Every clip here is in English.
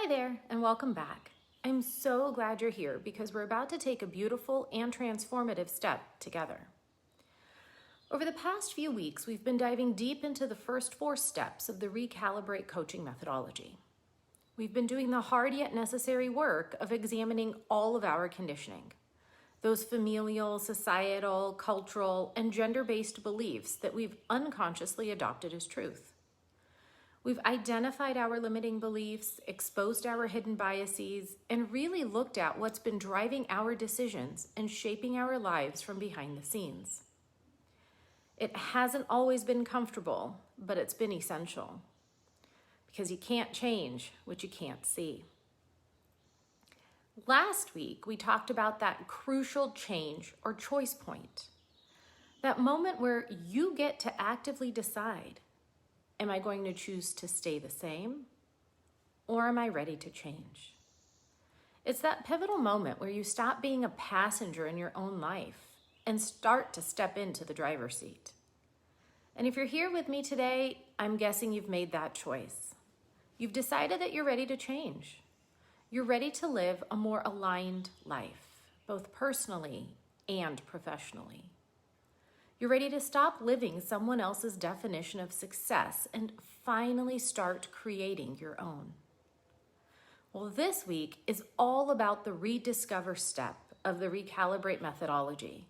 Hi there, and welcome back. I'm so glad you're here because we're about to take a beautiful and transformative step together. Over the past few weeks, we've been diving deep into the first 4 steps of the Recalibrate coaching methodology. We've been doing the hard yet necessary work of examining all of our conditioning, those familial, societal, cultural, and gender-based beliefs that we've unconsciously adopted as truth. We've identified our limiting beliefs, exposed our hidden biases, and really looked at what's been driving our decisions and shaping our lives from behind the scenes. It hasn't always been comfortable, but it's been essential. Because you can't change what you can't see. Last week, we talked about that crucial change or choice point. That moment where you get to actively decide, am I going to choose to stay the same, or am I ready to change? It's that pivotal moment where you stop being a passenger in your own life and start to step into the driver's seat. And if you're here with me today, I'm guessing you've made that choice. You've decided that you're ready to change. You're ready to live a more aligned life, both personally and professionally. You're ready to stop living someone else's definition of success and finally start creating your own. Well, this week is all about the rediscover step of the Recalibrate methodology.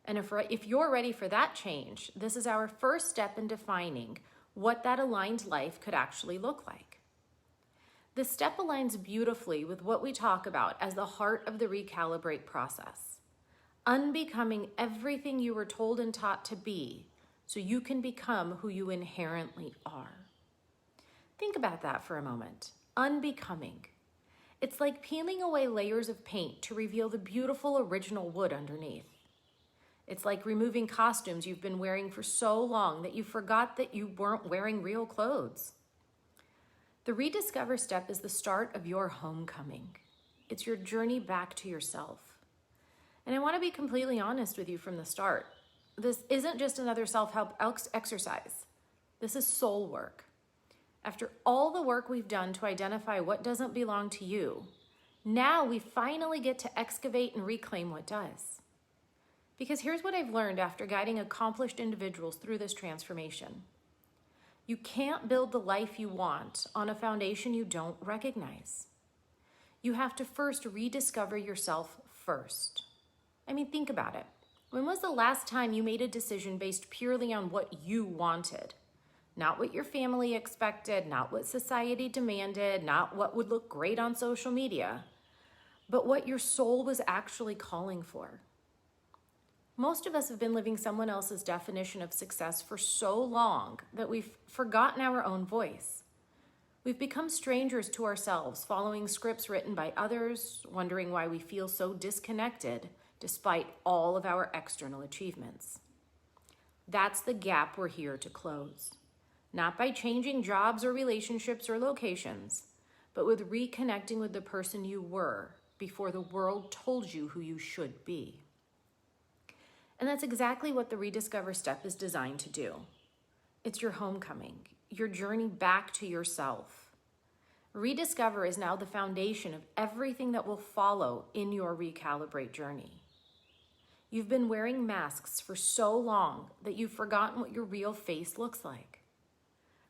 And if you're ready for that change, this is our first step in defining what that aligned life could actually look like. This step aligns beautifully with what we talk about as the heart of the Recalibrate process. Unbecoming everything you were told and taught to be so you can become who you inherently are. Think about that for a moment. Unbecoming. It's like peeling away layers of paint to reveal the beautiful original wood underneath. It's like removing costumes you've been wearing for so long that you forgot that you weren't wearing real clothes. The Rediscover step is the start of your homecoming. It's your journey back to yourself. And I want to be completely honest with you from the start. This isn't just another self-help exercise. This is soul work. After all the work we've done to identify what doesn't belong to you, now we finally get to excavate and reclaim what does. Because here's what I've learned after guiding accomplished individuals through this transformation. You can't build the life you want on a foundation you don't recognize. You have to first rediscover yourself first. I mean, think about it. When was the last time you made a decision based purely on what you wanted? Not what your family expected, not what society demanded, not what would look great on social media, but what your soul was actually calling for. Most of us have been living someone else's definition of success for so long that we've forgotten our own voice. We've become strangers to ourselves, following scripts written by others, wondering why we feel so disconnected despite all of our external achievements. That's the gap we're here to close. Not by changing jobs or relationships or locations, but with reconnecting with the person you were before the world told you who you should be. And that's exactly what the Rediscover step is designed to do. It's your homecoming, your journey back to yourself. Rediscover is now the foundation of everything that will follow in your Recalibrate journey. You've been wearing masks for so long that you've forgotten what your real face looks like.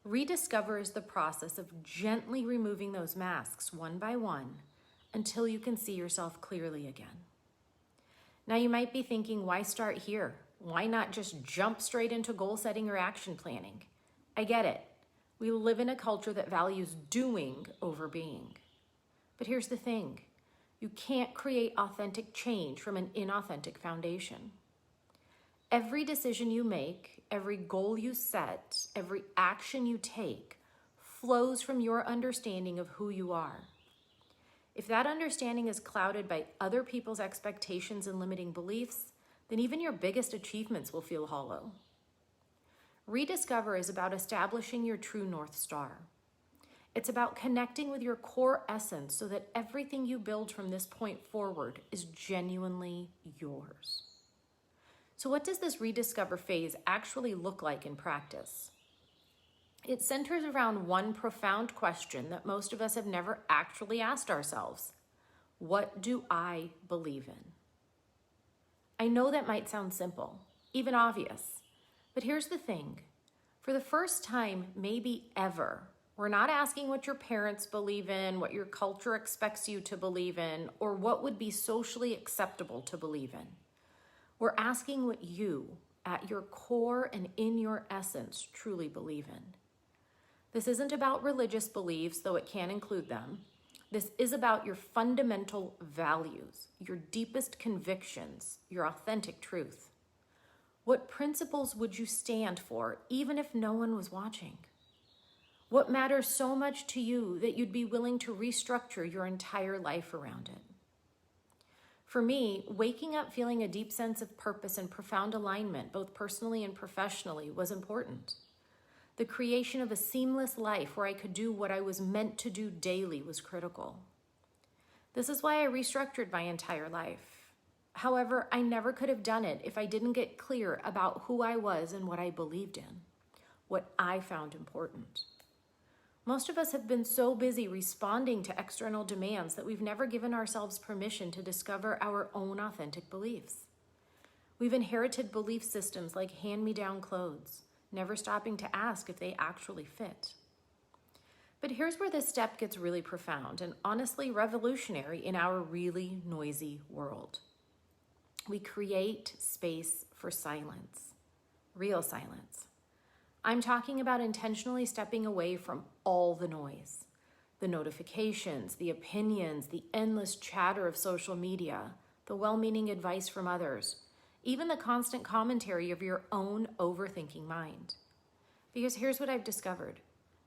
Rediscover is the process of gently removing those masks one by one until you can see yourself clearly again. Now you might be thinking, why start here? Why not just jump straight into goal setting or action planning? I get it. We live in a culture that values doing over being. But here's the thing. You can't create authentic change from an inauthentic foundation. Every decision you make, every goal you set, every action you take flows from your understanding of who you are. If that understanding is clouded by other people's expectations and limiting beliefs, then even your biggest achievements will feel hollow. Rediscover is about establishing your true North Star. It's about connecting with your core essence so that everything you build from this point forward is genuinely yours. So what does this Rediscover phase actually look like in practice? It centers around one profound question that most of us have never actually asked ourselves. What do I believe in? I know that might sound simple, even obvious, but here's the thing. For the first time, maybe ever, we're not asking what your parents believe in, what your culture expects you to believe in, or what would be socially acceptable to believe in. We're asking what you, at your core and in your essence, truly believe in. This isn't about religious beliefs, though it can include them. This is about your fundamental values, your deepest convictions, your authentic truth. What principles would you stand for, even if no one was watching? What matters so much to you that you'd be willing to restructure your entire life around it? For me, waking up feeling a deep sense of purpose and profound alignment, both personally and professionally, was important. The creation of a seamless life where I could do what I was meant to do daily was critical. This is why I restructured my entire life. However, I never could have done it if I didn't get clear about who I was and what I believed in, what I found important. Most of us have been so busy responding to external demands that we've never given ourselves permission to discover our own authentic beliefs. We've inherited belief systems like hand-me-down clothes, never stopping to ask if they actually fit. But here's where this step gets really profound and honestly revolutionary in our really noisy world. We create space for silence, real silence. I'm talking about intentionally stepping away from all the noise, the notifications, the opinions, the endless chatter of social media, the well-meaning advice from others, even the constant commentary of your own overthinking mind. Because here's what I've discovered.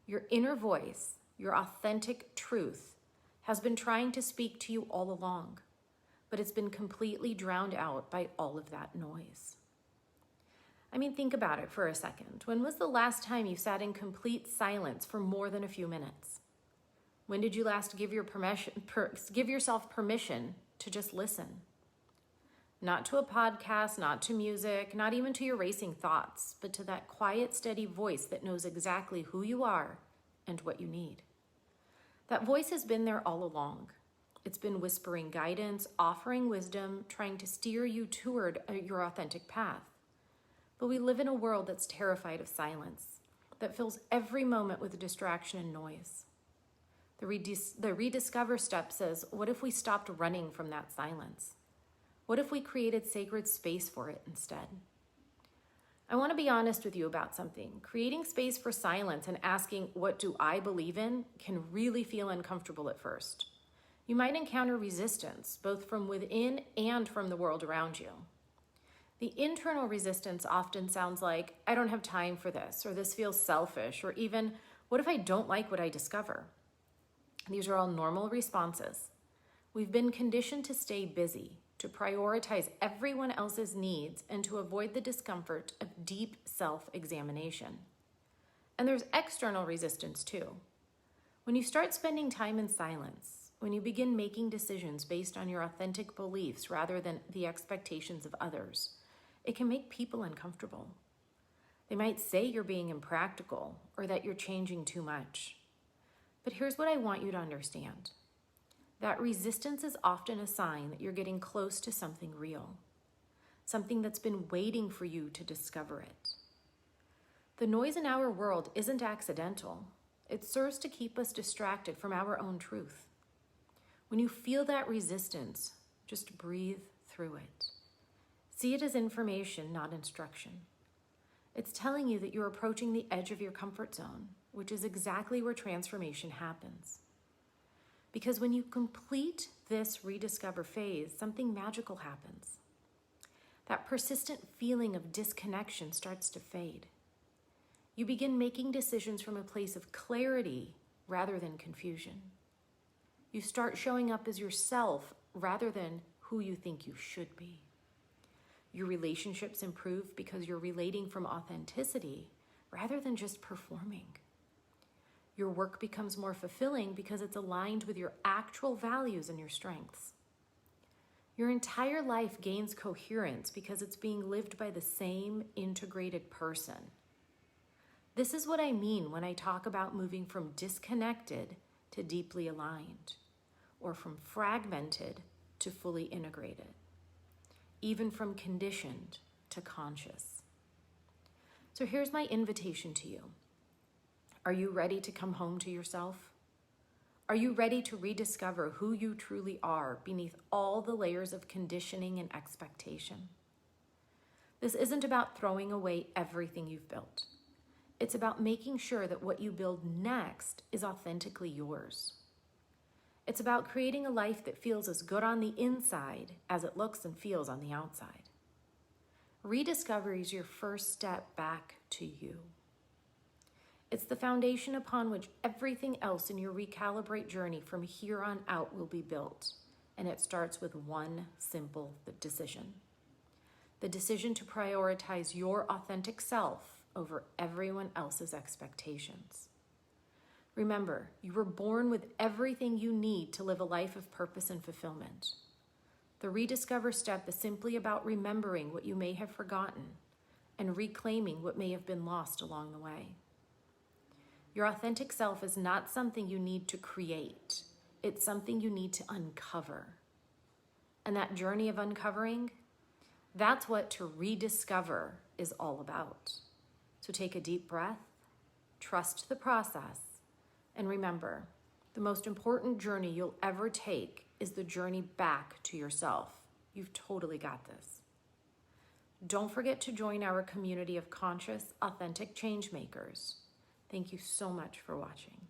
Your inner voice, your authentic truth, has been trying to speak to you all along, but it's been completely drowned out by all of that noise. I mean, think about it for a second. When was the last time you sat in complete silence for more than a few minutes? When did you last give yourself permission to just listen? Not to a podcast, not to music, not even to your racing thoughts, but to that quiet, steady voice that knows exactly who you are and what you need. That voice has been there all along. It's been whispering guidance, offering wisdom, trying to steer you toward your authentic path. But we live in a world that's terrified of silence, that fills every moment with distraction and noise. The Rediscover step says, what if we stopped running from that silence? What if we created sacred space for it instead? I want to be honest with you about something. Creating space for silence and asking, what do I believe in, can really feel uncomfortable at first. You might encounter resistance, both from within and from the world around you. The internal resistance often sounds like, I don't have time for this, or this feels selfish, or even, what if I don't like what I discover? These are all normal responses. We've been conditioned to stay busy, to prioritize everyone else's needs, and to avoid the discomfort of deep self-examination. And there's external resistance too. When you start spending time in silence, when you begin making decisions based on your authentic beliefs rather than the expectations of others, it can make people uncomfortable. They might say you're being impractical or that you're changing too much. But here's what I want you to understand. That resistance is often a sign that you're getting close to something real, something that's been waiting for you to discover it. The noise in our world isn't accidental. It serves to keep us distracted from our own truth. When you feel that resistance, just breathe through it. See it as information, not instruction. It's telling you that you're approaching the edge of your comfort zone, which is exactly where transformation happens. Because when you complete this rediscover phase, something magical happens. That persistent feeling of disconnection starts to fade. You begin making decisions from a place of clarity rather than confusion. You start showing up as yourself rather than who you think you should be. Your relationships improve because you're relating from authenticity rather than just performing. Your work becomes more fulfilling because it's aligned with your actual values and your strengths. Your entire life gains coherence because it's being lived by the same integrated person. This is what I mean when I talk about moving from disconnected to deeply aligned, or from fragmented to fully integrated, even from conditioned to conscious. So here's my invitation to you. Are you ready to come home to yourself? Are you ready to rediscover who you truly are beneath all the layers of conditioning and expectation? This isn't about throwing away everything you've built. It's about making sure that what you build next is authentically yours. It's about creating a life that feels as good on the inside as it looks and feels on the outside. Rediscovery is your first step back to you. It's the foundation upon which everything else in your Recalibrate journey from here on out will be built, and it starts with one simple decision. The decision to prioritize your authentic self over everyone else's expectations. Remember, you were born with everything you need to live a life of purpose and fulfillment. The Rediscover step is simply about remembering what you may have forgotten and reclaiming what may have been lost along the way. Your authentic self is not something you need to create. It's something you need to uncover. And that journey of uncovering, that's what to rediscover is all about. So take a deep breath, trust the process, and remember, the most important journey you'll ever take is the journey back to yourself. You've totally got this. Don't forget to join our community of conscious, authentic change makers. Thank you so much for watching.